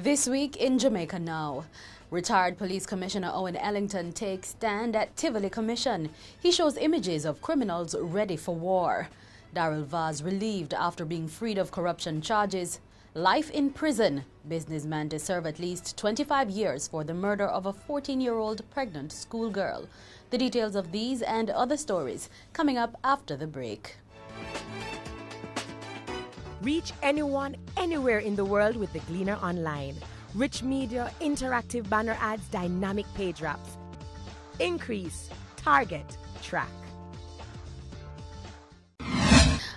This week in Jamaica Now, retired Police Commissioner Owen Ellington takes stand at Tivoli Commission. He shows images of criminals ready for war. Daryl Vaz relieved after being freed of corruption charges. Life in prison. Businessman to serve at least 25 years for the murder of a 14-year-old pregnant schoolgirl. The details of these and other stories coming up after the break. Reach anyone, anywhere in the world with the Gleaner online. Rich media, interactive banner ads, dynamic page wraps. Increase, target, track.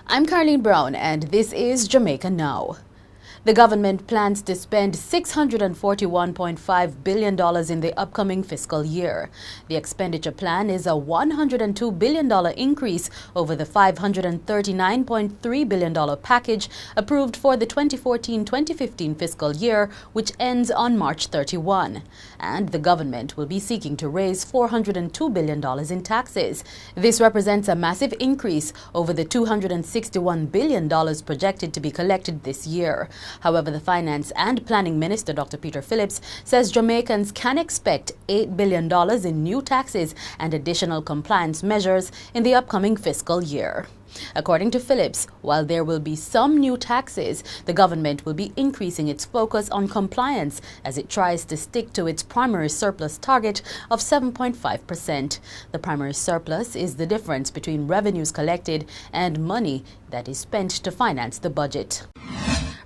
I'm Carleen Brown and this is Jamaica Now. The government plans to spend $641.5 billion in the upcoming fiscal year. The expenditure plan is a $102 billion increase over the $539.3 billion package approved for the 2014-2015 fiscal year, which ends on March 31. And the government will be seeking to raise $402 billion in taxes. This represents a massive increase over the $261 billion projected to be collected this year. However, the Finance and Planning Minister, Dr. Peter Phillips, says Jamaicans can expect $8 billion in new taxes and additional compliance measures in the upcoming fiscal year. According to Phillips, while there will be some new taxes, the government will be increasing its focus on compliance as it tries to stick to its primary surplus target of 7.5%. The primary surplus is the difference between revenues collected and money that is spent to finance the budget.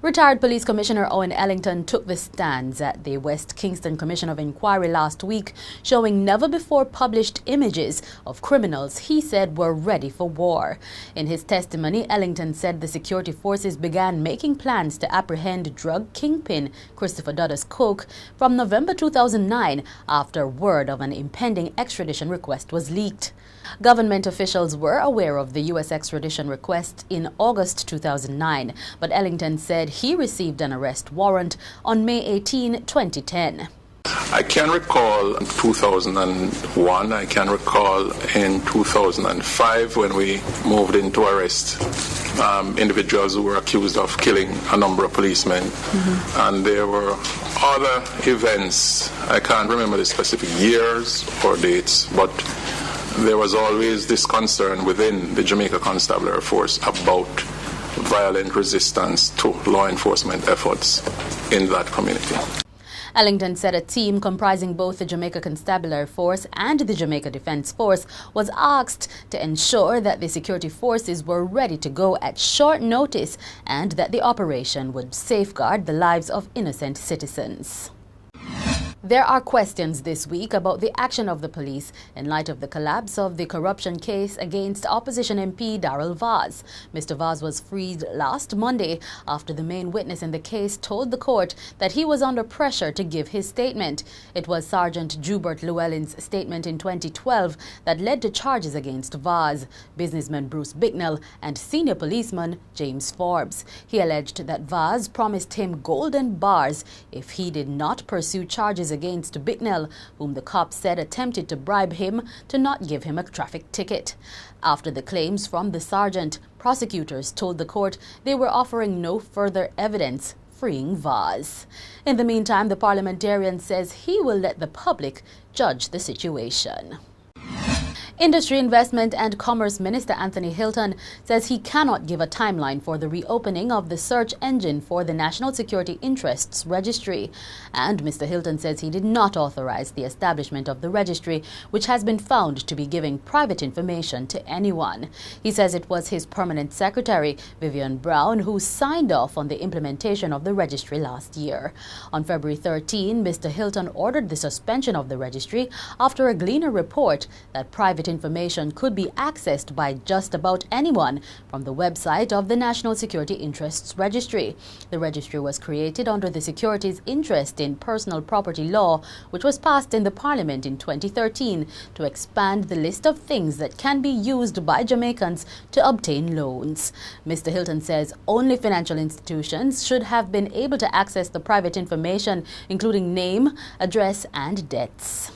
Retired Police Commissioner Owen Ellington took the stands at the West Kingston Commission of Inquiry last week, showing never-before-published images of criminals he said were ready for war. In his testimony, Ellington said the security forces began making plans to apprehend drug kingpin Christopher Dudus Cook from November 2009 after word of an impending extradition request was leaked. Government officials were aware of the U.S. extradition request in August 2009, but Ellington said he received an arrest warrant on May 18, 2010. I can recall in 2001, I can recall in 2005 when we moved in to arrest individuals who were accused of killing a number of policemen. And there were other events, I can't remember the specific years or dates, but there was always this concern within the Jamaica Constabulary Force about violent resistance to law enforcement efforts in that community. Ellington said a team comprising both the Jamaica Constabulary Force and the Jamaica Defence Force was asked to ensure that the security forces were ready to go at short notice and that the operation would safeguard the lives of innocent citizens. There are questions this week about the action of the police in light of the collapse of the corruption case against opposition MP Daryl Vaz. Mr. Vaz was freed last Monday after the main witness in the case told the court that he was under pressure to give his statement. It was Sergeant Jubert Llewellyn's statement in 2012 that led to charges against Vaz, businessman Bruce Bicknell, and senior policeman James Forbes. He alleged that Vaz promised him golden bars if he did not pursue charges against Bicknell, whom the cops said attempted to bribe him to not give him a traffic ticket. After the claims from the sergeant, prosecutors told the court they were offering no further evidence, freeing Vaz. In the meantime, the parliamentarian says he will let the public judge the situation. Industry, Investment and Commerce Minister Anthony Hilton says he cannot give a timeline for the reopening of the search engine for the National Security Interests Registry. And Mr. Hilton says he did not authorize the establishment of the registry, which has been found to be giving private information to anyone. He says it was his permanent secretary, Vivian Brown, who signed off on the implementation of the registry last year. On February 13, Mr. Hilton ordered the suspension of the registry after a Gleaner report that private information could be accessed by just about anyone from the website of the National Security Interests Registry. The registry was created under the Securities Interest in Personal Property Law, which was passed in the Parliament in 2013 to expand the list of things that can be used by Jamaicans to obtain loans. Mr. Hilton says only financial institutions should have been able to access the private information, including name, address, and debts.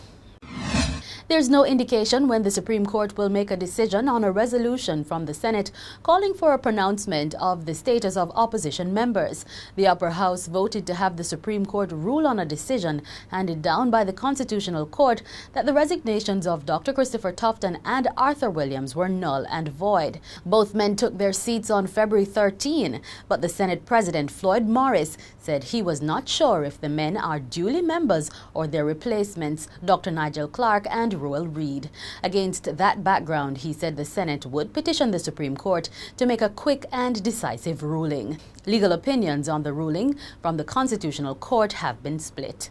There's no indication when the Supreme Court will make a decision on a resolution from the Senate calling for a pronouncement of the status of opposition members. The upper house voted to have the Supreme Court rule on a decision handed down by the Constitutional Court that the resignations of Dr. Christopher Tufton and Arthur Williams were null and void. Both men took their seats on February 13, but the Senate President Floyd Morris said he was not sure if the men are duly members or their replacements, Dr. Nigel Clark and Roel Reed. Against that background, he said the Senate would petition the Supreme Court to make a quick and decisive ruling. Legal opinions on the ruling from the Constitutional Court have been split.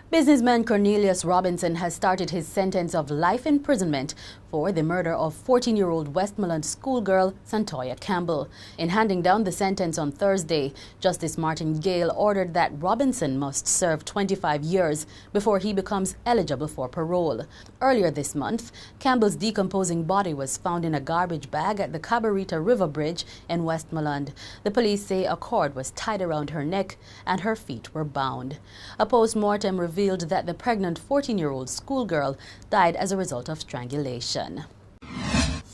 Businessman Cornelius Robinson has started his sentence of life imprisonment for the murder of 14-year-old Westmoreland schoolgirl Santoya Campbell. In handing down the sentence on Thursday, Justice Martin Gale ordered that Robinson must serve 25 years before he becomes eligible for parole. Earlier this month, Campbell's decomposing body was found in a garbage bag at the Cabarita River Bridge in Westmoreland. The police say a cord was tied around her neck and her feet were bound. A post-mortem revealed that the pregnant 14-year-old schoolgirl died as a result of strangulation.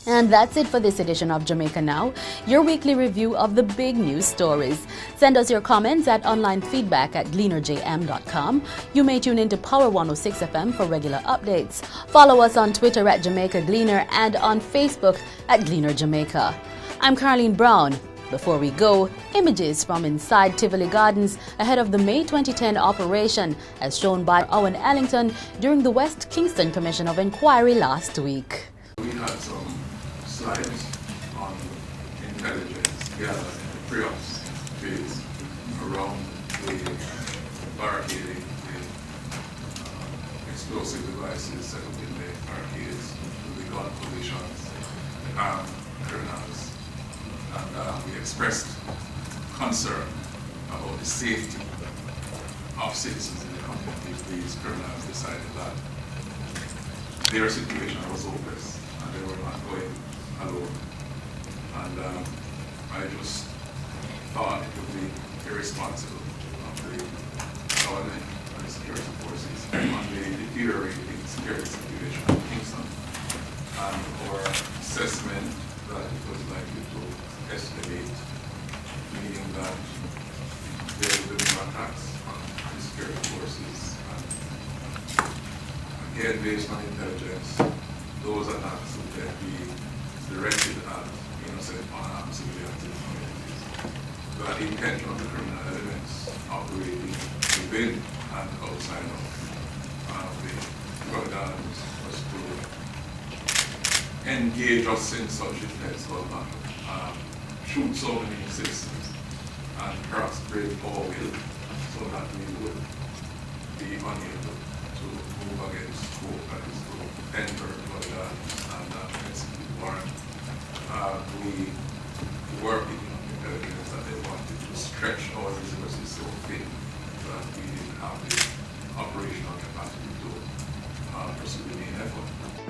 And that's it for this edition of Jamaica Now, your weekly review of the big news stories. Send us your comments at onlinefeedback@gleanerjm.com. You may tune into Power 106 FM for regular updates. Follow us on Twitter at Jamaica Gleaner and on Facebook at Gleaner Jamaica. I'm Caroline Brown. Before we go, images from inside Tivoli Gardens ahead of the May 2010 operation, as shown by Owen Ellington during the West Kingston Commission of Inquiry last week. We had some slides on intelligence gathered in the pre-ops phase around the barricading, the explosive devices set up in the barricades, the gun positions, the armed criminals. And we expressed concern about the safety of citizens in the country if these criminals decided that their situation was hopeless and they were not going alone. And I just thought it would be irresponsible of the government and the security forces on the deteriorating security situation in Kingston and our assessment that it was likely to escalate, meaning that there will be attacks on the security forces. And again, based on intelligence, those attacks would then be directed at innocent, unarmed civilians in communities. That the intention of the criminal elements operating within and outside of the Gardens was to engage us in such intensive manner. Shoot so many citizens and perhaps break our will so that we would be unable to move against hope, that is to enter Tivoli Gardens and execute warrant. We were picking up intelligence that they wanted to stretch our resources so thin that we didn't have the operational capacity to pursue the main effort.